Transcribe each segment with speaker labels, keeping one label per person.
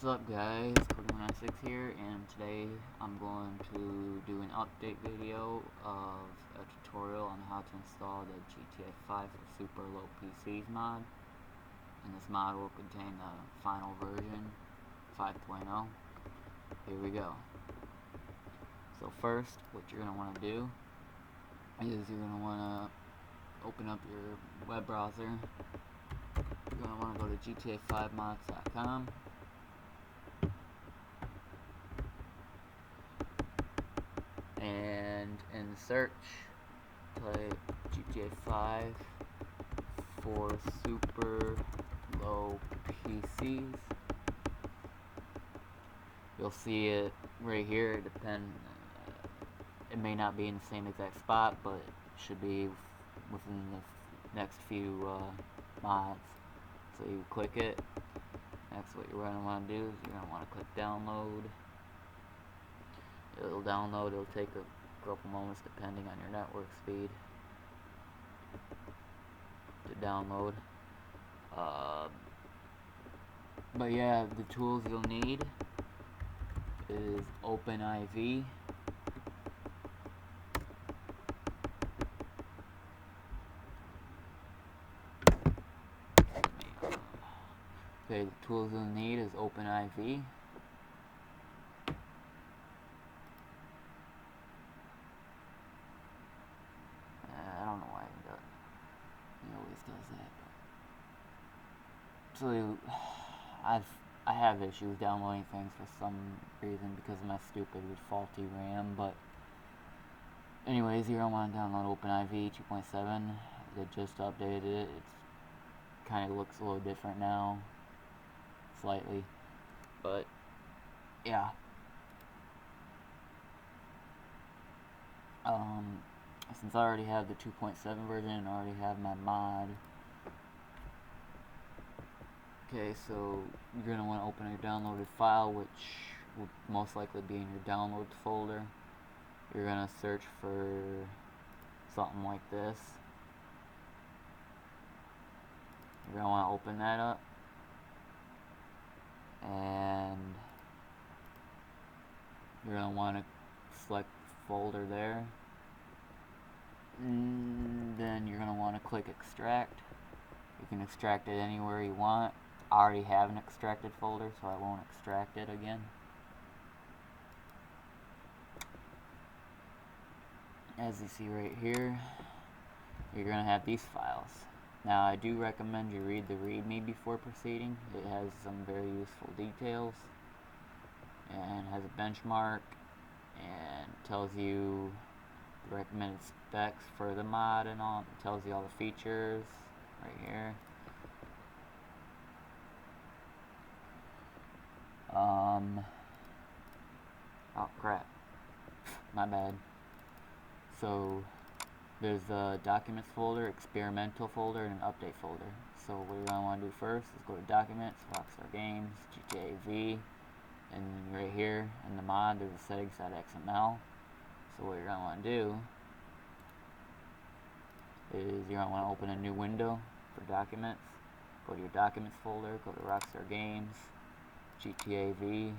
Speaker 1: What's up guys, Cody196 here, and today I'm going to do an update video of a tutorial on how to install the GTA 5 for Super Low PCs mod. And this mod will contain the final version, 5.0. Here we go. So first, what you're going to want to do is you're going to want to open up your web browser. You're going to want to go to GTA5mods.com. And in search, type GTA 5 for super low PCs. You'll see it right here. It may not be in the same exact spot, but it should be within the next few mods. So you click it. Next, what you're going to want to do is you're going to want to click download. It'll download. It'll take a couple moments depending on your network speed to download. But yeah, the tools you'll need is OpenIV. Okay, the tools you'll need is OpenIV. I don't know why he always does that. So I have issues downloading things for some reason because of my stupid faulty RAM. But anyways, you're gonna want to download OpenIV 2.7. They just updated it. It kind of looks a little different now, slightly. But yeah. Since I already have the 2.7 version and I already have my mod. Okay, so you're going to want to open your downloaded file, which will most likely be in your downloads folder. You're going to search for something like this. You're going to want to open that up. And you're going to want to select folder there. And then you're going to want to click extract. You can extract it anywhere you want. I already have an extracted folder, so I won't extract it again. As you see right here, you're going to have these files. Now, I do recommend you read the README before proceeding. It has some very useful details and has a benchmark and tells you the recommended specs for the mod and all. It tells you all the features right here. Oh crap, my bad. So there's a documents folder, experimental folder, and an update folder. So what you're going to want to do first is go to documents, Rockstar Games, GTA V, and right here in the mod there's a settings.xml. So what you're going to want to do is you're going to want to open a new window for documents. Go to your documents folder, go to Rockstar Games, GTA V,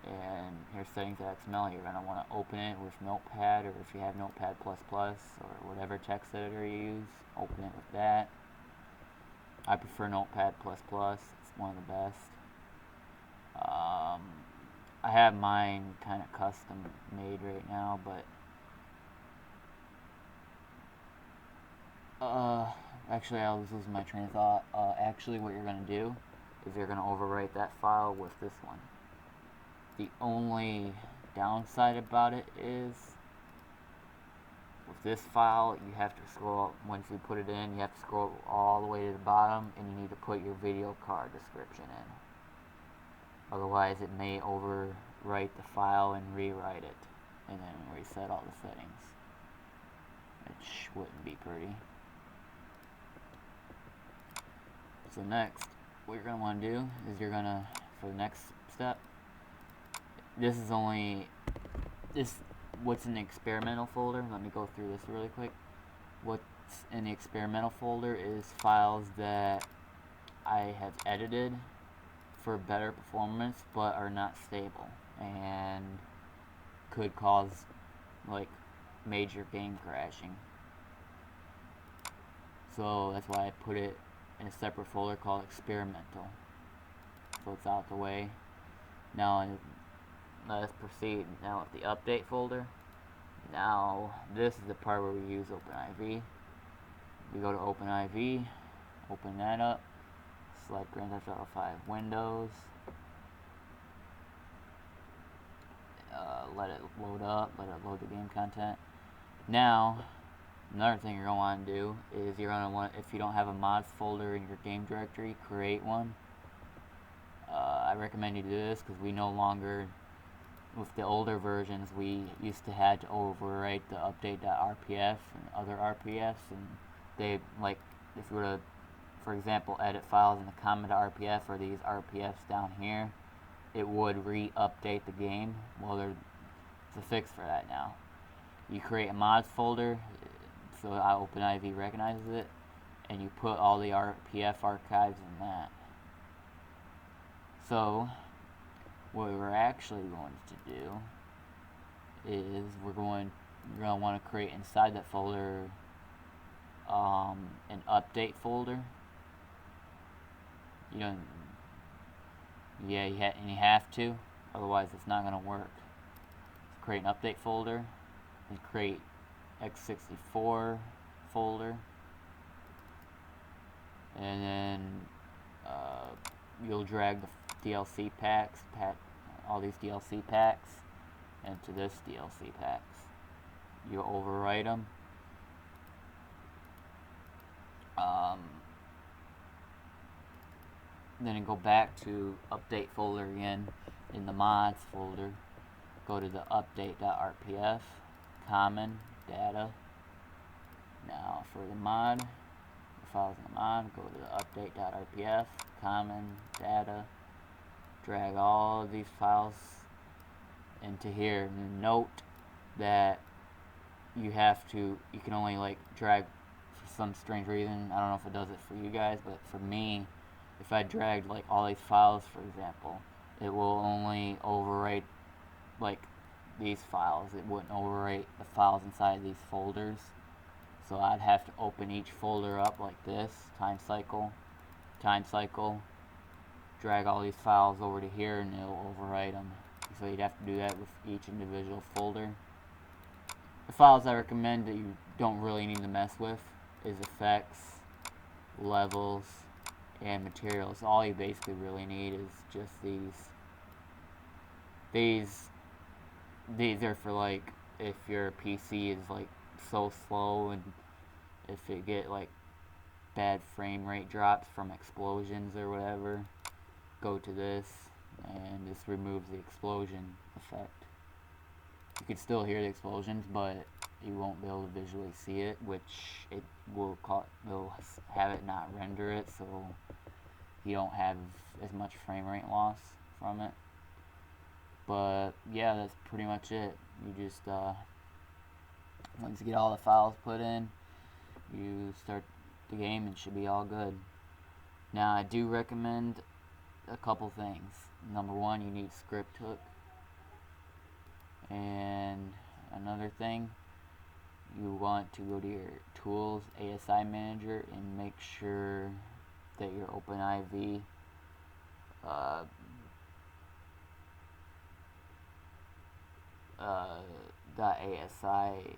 Speaker 1: and here's settings.xml. You're going to want to open it with Notepad, or if you have Notepad++ or whatever text editor you use, open it with that. I prefer Notepad++, it's one of the best. I have mine kind of custom made right now, but actually I was losing my train of thought. Actually what you're going to do is you're going to overwrite that file with this one. The only downside about it is with this file you have to scroll, once you put it in, you have to scroll all the way to the bottom and you need to put your video card description in. Otherwise it may overwrite the file and rewrite it and then reset all the settings, which wouldn't be pretty. So next, what you're going to want to do is you're going to, for the next step, this is only, what's in the experimental folder, let me go through this really quick. What's in the experimental folder is files that I have edited for better performance, but are not stable and could cause like major game crashing. So that's why I put it in a separate folder called experimental. So it's out the way. Now let us proceed now with the update folder. Now this is the part where we use OpenIV. We go to OpenIV, open that up, select Grand Theft Auto 5 Windows, let it load up, let it load the game content. Now, another thing you're going to want to do is you're going to want, if you don't have a mods folder in your game directory, create one. I recommend you do this because we no longer, with the older versions, we used to had to overwrite the update.rpf and other RPFs, and they, like, if you were to, for example, edit files in the comment.rpf or these RPFs down here, it would re-update the game. Well, there's a fix for that now. You create a mods folder, so OpenIV recognizes it, and you put all the RPF archives in that. So what we're actually going to do is we're going to want to create inside that folder an update folder. You don't, yeah, you have to, otherwise it's not going to work. So create an update folder, and create x64 folder, and then you'll drag the DLC packs, all these DLC packs, into this DLC packs. You'll overwrite them. Then you go back to update folder again in the mods folder. Go to the update.rpf, common, data. Now for the mod, the files in the mod, go to the update.rpf, common, data. Drag all of these files into here. Note that you can only like drag for some strange reason. I don't know if it does it for you guys, but for me, if I dragged like all these files, for example, it will only overwrite like these files. It wouldn't overwrite the files inside these folders. So I'd have to open each folder up like this, time cycle, drag all these files over to here, and it'll overwrite them. So you'd have to do that with each individual folder. The files I recommend that you don't really need to mess with is effects, levels, and materials. All you basically really need is just these. These are for like if your PC is like so slow and if it get like bad frame rate drops from explosions or whatever, go to this and this removes the explosion effect. You can still hear the explosions, but you won't be able to visually see it, which it will have it not render it, so you don't have as much frame rate loss from it. But yeah, that's pretty much it. You just once you get all the files put in, you start the game and should be all good. Now I do recommend a couple things. Number one, you need Scripthook, and another thing, you want to go to your tools ASI manager and make sure that your OpenIV .asi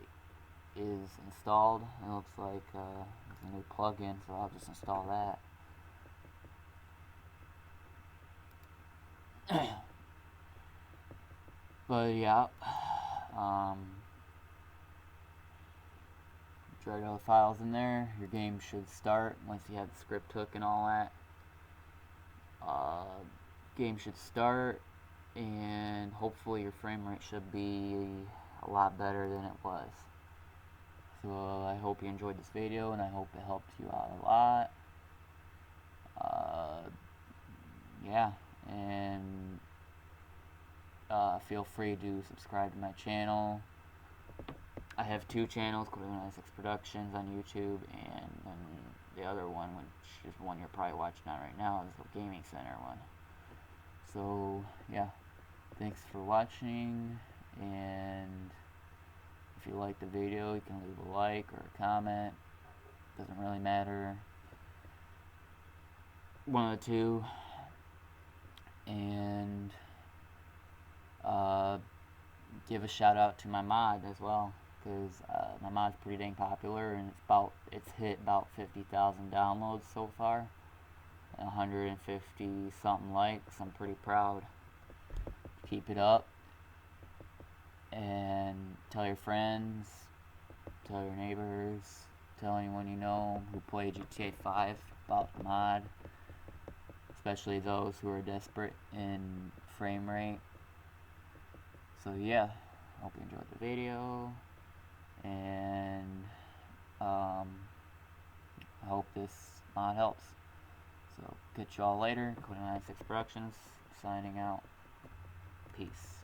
Speaker 1: is installed. It looks like there's a new plugin, so I'll just install that. But yeah, drag all the files in there. Your game should start once you have the Scripthook and all that. Game should start, and hopefully your frame rate should be a lot better than it was. So I hope you enjoyed this video, and I hope it helped you out a lot. Yeah, and feel free to subscribe to my channel. I have two channels, Cleveland96 Productions on YouTube, and then the other one, which is one you're probably watching on right now, is the Gaming Center one. So yeah, thanks for watching, and if you like the video, you can leave a like or a comment. Doesn't really matter. One of the two. And give a shout out to my mod as well, because my mod's pretty dang popular, and it's hit about 50,000 downloads so far, 150 something likes. I'm pretty proud. Keep it up, and tell your friends, tell your neighbors, tell anyone you know who play GTA 5 about the mod, especially those who are desperate in frame rate. So yeah, hope you enjoyed the video, and I hope this mod helps. So catch y'all later. Cody96 Productions signing out. Peace.